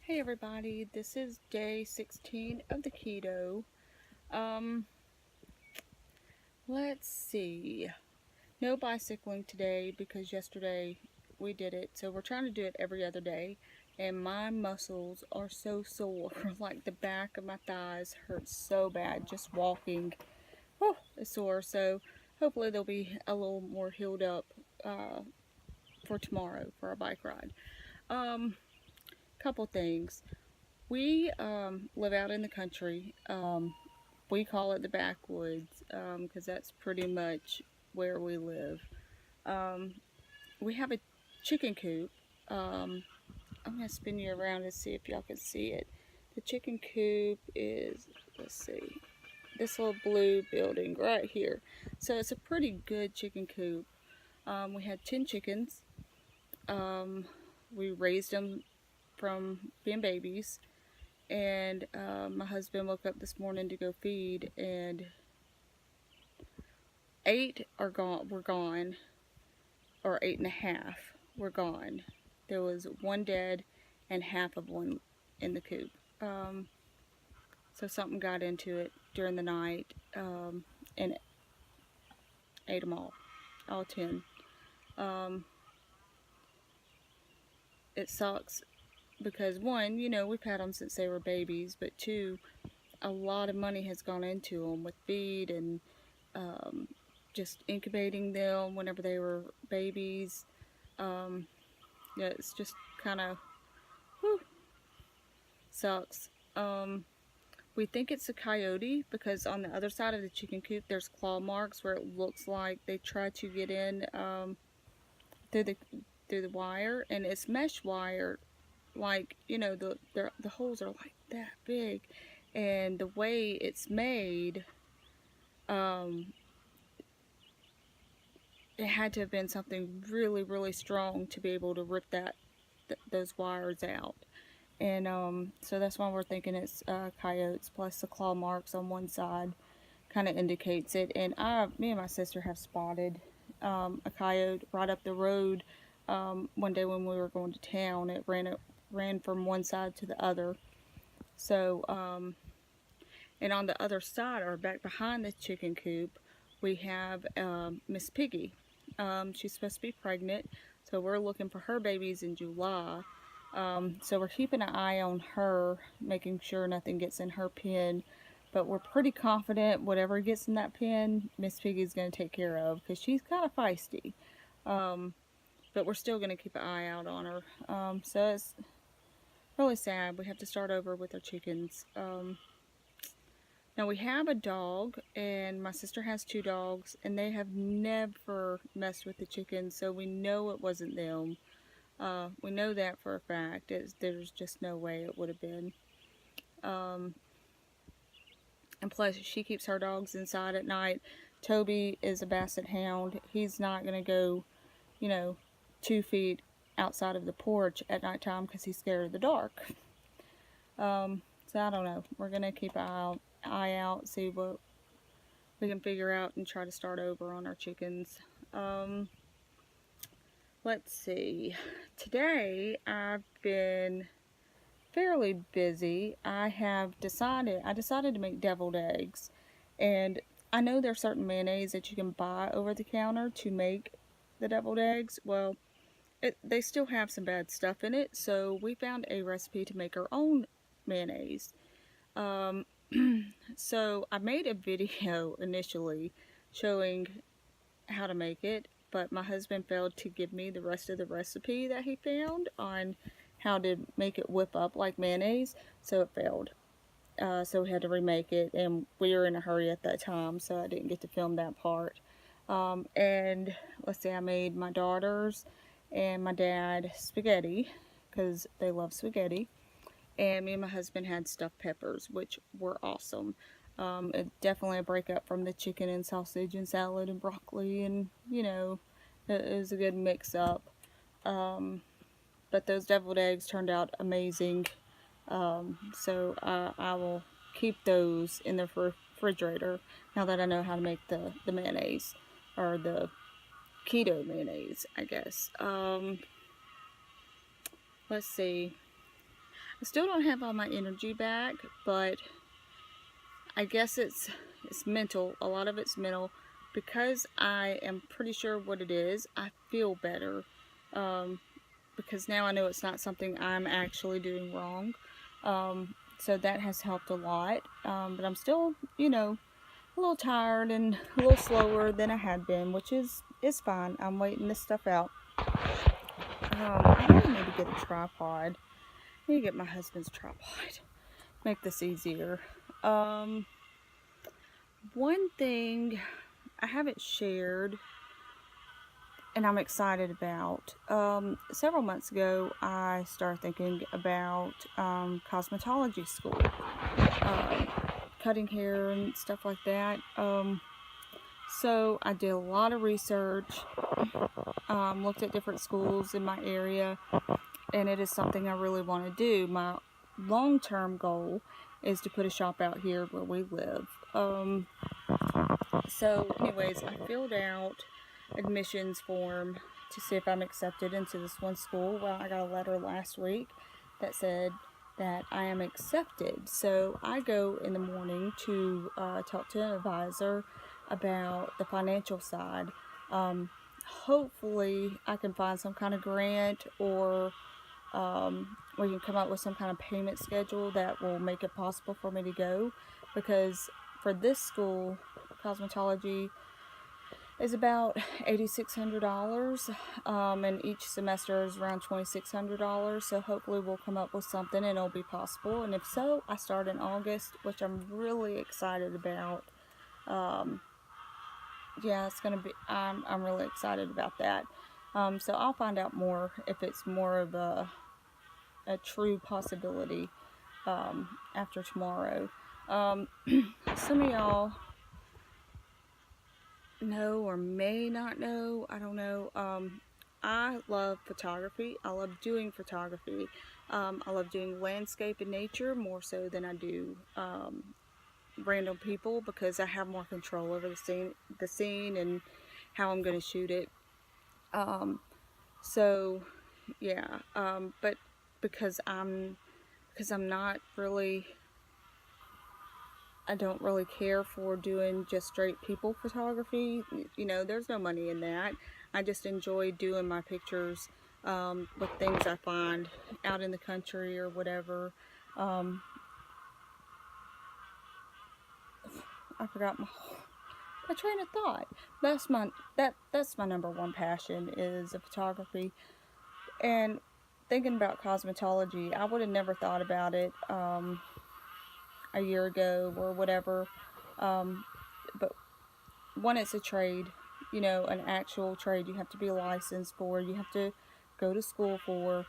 Hey everybody, this is day 16 of the keto. Um, let's see. No bicycling today because yesterday we did it. So we're trying to do it every other day. And my muscles are so sore. Like the back of my thighs hurts so bad just walking. Oh, it's sore. So hopefully they'll be a little more healed up for tomorrow for our bike ride. Couple things. We live out in the country. We call it the backwoods because that's pretty much where we live. Um, we have a chicken coop. I'm going to spin you around and see if y'all can see it. The chicken coop is, let's see, this little blue building right here. So it's a pretty good chicken coop. We had 10 chickens. Um, we raised them from being babies. And my husband woke up this morning to go feed, and 8 were gone, or 8.5 were gone. There was one dead and half of one in the coop. So something got into it during the night and ate them all 10. Um, it sucks because one, we've had them since they were babies, but two, a lot of money has gone into them with feed and um, just incubating them whenever they were babies. Um, yeah, it's just kind of sucks. We think it's a coyote because on the other side of the chicken coop there's claw marks where it looks like they tried to get in through the wire, and it's mesh wire. Like the holes are like that big, and the way it's made, um, it had to have been something really really strong to be able to rip those wires out. And so that's why we're thinking it's coyotes. Plus the claw marks on one side kind of indicates it. And me and my sister have spotted a coyote right up the road one day when we were going to town. It ran from one side to the other. So and on the other side, or back behind the chicken coop, we have Miss Piggy. She's supposed to be pregnant, so we're looking for her babies in July. So we're keeping an eye on her, making sure nothing gets in her pen. But we're pretty confident whatever gets in that pen, Miss Piggy's going to take care of because she's kind of feisty. But we're still going to keep an eye out on her. So it's really sad. We have to start over with our chickens. Now we have a dog, and my sister has 2 dogs, and they have never messed with the chickens, so we know it wasn't them. We know that for a fact. There's just no way it would have been. And plus, she keeps her dogs inside at night. Toby is a basset hound. He's not going to go, 2 feet outside of the porch at nighttime because he's scared of the dark. So I don't know. We're going to keep an eye out, see what we can figure out, and try to start over on our chickens. Let's see. Today I've been fairly busy. I decided to make deviled eggs, and I know there's certain mayonnaise that you can buy over the counter to make the deviled eggs. Well, they still have some bad stuff in it, so we found a recipe to make our own mayonnaise. So I made a video initially showing how to make it, but my husband failed to give me the rest of the recipe that he found on how to make it whip up like mayonnaise, so it failed. So we had to remake it, and we were in a hurry at that time, so I didn't get to film that part. And let's see, I made my daughters and my dad spaghetti because they love spaghetti. And me and my husband had stuffed peppers, which were awesome. It's definitely a breakup from the chicken and sausage and salad and broccoli, and it was a good mix up. But those deviled eggs turned out amazing. So I will keep those in the refrigerator now that I know how to make the mayonnaise, or the keto mayonnaise, I guess. Let's see. I still don't have all my energy back, but I guess it's mental. A lot of it's mental, because I am pretty sure what it is. I feel better, because now I know it's not something I'm actually doing wrong. So that has helped a lot. But I'm still, a little tired and a little slower than I had been, which is fine. I'm waiting this stuff out. I really need to get a tripod. I need to get my husband's tripod. Make this easier. One thing I haven't shared and I'm excited about. Several months ago, I started thinking about cosmetology school, cutting hair and stuff like that. So I did a lot of research, looked at different schools in my area, and it is something I really want to do. My long-term goal is to put a shop out here where we live. So anyways, I filled out admissions form to see if I'm accepted into this one school. Well, I got a letter last week that said that I am accepted. So I go in the morning to talk to an advisor about the financial side. Hopefully I can find some kind of grant, or we can come up with some kind of payment schedule that will make it possible for me to go, because for this school, cosmetology is about $8,600, and each semester is around $2,600. So hopefully we'll come up with something and it'll be possible. And if so, I start in August, which I'm really excited about. Yeah, it's gonna be. I'm really excited about that. So I'll find out more if it's more of a true possibility after tomorrow. Some of y'all know or may not know, I don't know. I love photography. I love doing photography. I love doing landscape and nature more so than I do random people, because I have more control over the scene and how I'm going to shoot it. So yeah, but because I'm not really, I don't really care for doing just straight people photography. There's no money in that. I just enjoy doing my pictures with things I find out in the country or whatever. I forgot my train of thought. That's my number one passion, is the photography. And thinking about cosmetology, I would have never thought about it a year ago or whatever. But one, it's a trade, an actual trade you have to be licensed for, you have to go to school for,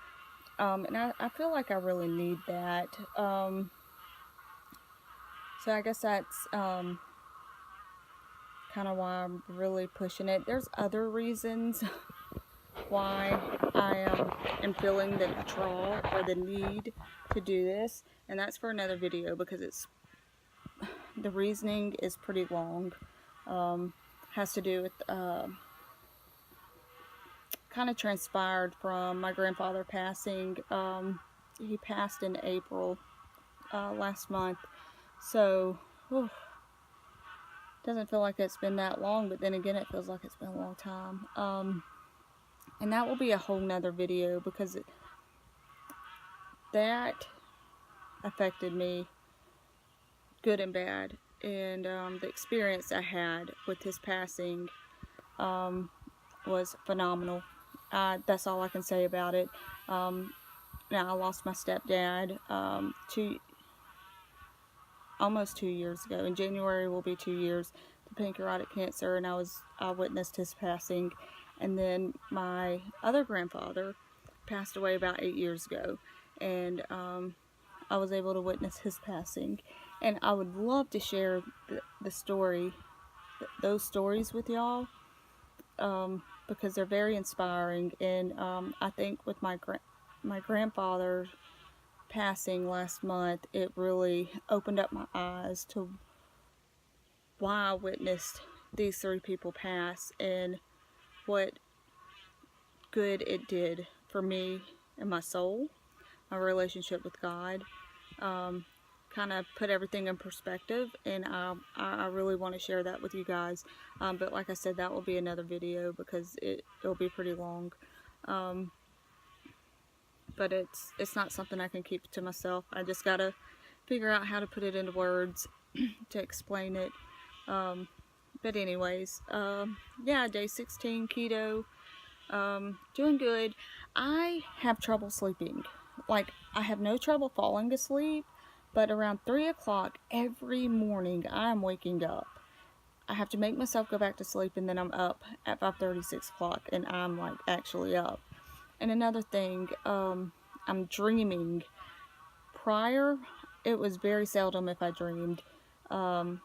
and I feel like I really need that. So I guess that's kind of why I'm really pushing it. There's other reasons why I am feeling the draw or the need to do this, and that's for another video, because the reasoning is pretty long. Has to do with kind of transpired from my grandfather passing. He passed in April last month, so doesn't feel like it's been that long, but then again it feels like it's been a long time. And that will be a whole nother video, because that affected me, good and bad. And the experience I had with his passing was phenomenal. That's all I can say about it. Now, I lost my stepdad almost 2 years ago. In January will be 2 years to pancreatic cancer, and I witnessed his passing. And then my other grandfather passed away about 8 years ago, and I was able to witness his passing. And I would love to share those stories with y'all, because they're very inspiring. And I think with my grandfather passing last month, it really opened up my eyes to why I witnessed these 3 people pass, and what good it did for me and my soul, my relationship with God, kind of put everything in perspective, and I really want to share that with you guys. But like I said, that will be another video because it'll be pretty long. But it's not something I can keep to myself. I just gotta figure out how to put it into words to explain it. But anyways, yeah, day 16 keto. Doing good. I have trouble sleeping. Like, I have no trouble falling asleep, but around 3 o'clock every morning I'm waking up. I have to make myself go back to sleep, and then I'm up at 5:30, 6 o'clock, and I'm like actually up. And another thing, I'm dreaming. Prior, it was very seldom if I dreamed. Now,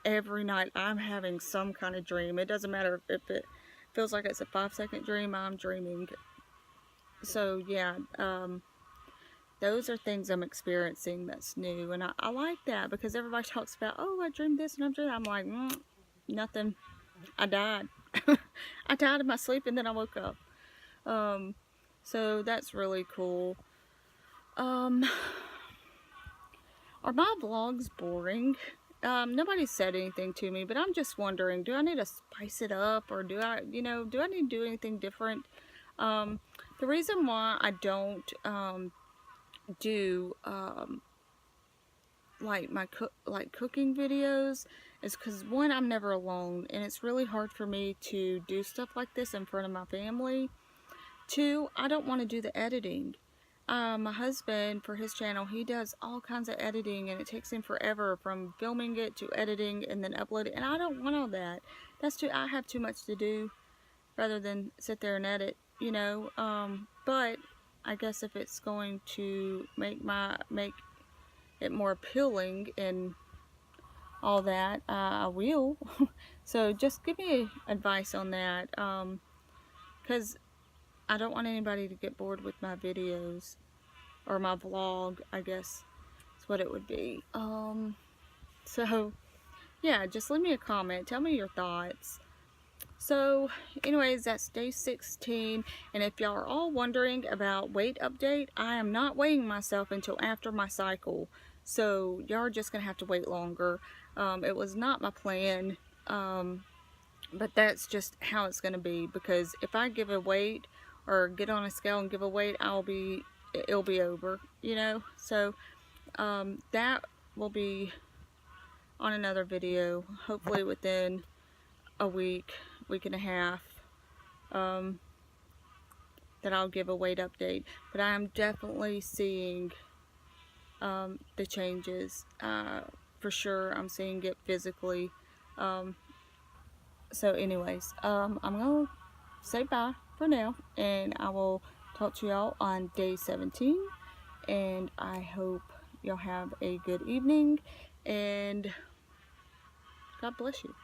every night I'm having some kind of dream. It doesn't matter if it feels like it's a 5-second dream, I'm dreaming. So yeah, those are things I'm experiencing that's new, and I like that because everybody talks about, oh, I dreamed this and I'm like, nothing. I died. I died in my sleep and then I woke up. So that's really cool. Are my vlogs boring? Nobody said anything to me, but I'm just wondering, do I need to spice it up, or do I need to do anything different? The reason why I don't do like my cooking videos is because, one, I'm never alone, and it's really hard for me to do stuff like this in front of my family. Two, I don't want to do the editing. My husband, for his channel, he does all kinds of editing, and it takes him forever from filming it to editing and then uploading, and I don't want all that. I have too much to do rather than sit there and edit, but I guess if it's going to make it more appealing and all that, I will. So just give me advice on that, because I don't want anybody to get bored with my videos, or my vlog, I guess is what it would be. So yeah, just leave me a comment, tell me your thoughts. So anyways, that's day 16, and if y'all are all wondering about weight update, I am not weighing myself until after my cycle, so y'all are just gonna have to wait longer. It was not my plan, but that's just how it's gonna be, because if I give a weight or get on a scale and give a weight, it'll be over, so that will be on another video, hopefully within a week and a half, that I'll give a weight update. But I am definitely seeing the changes, for sure. I'm seeing it physically. So anyways, I'm gonna say bye for now, and I will talk to y'all on day 17, and I hope y'all have a good evening, and God bless you.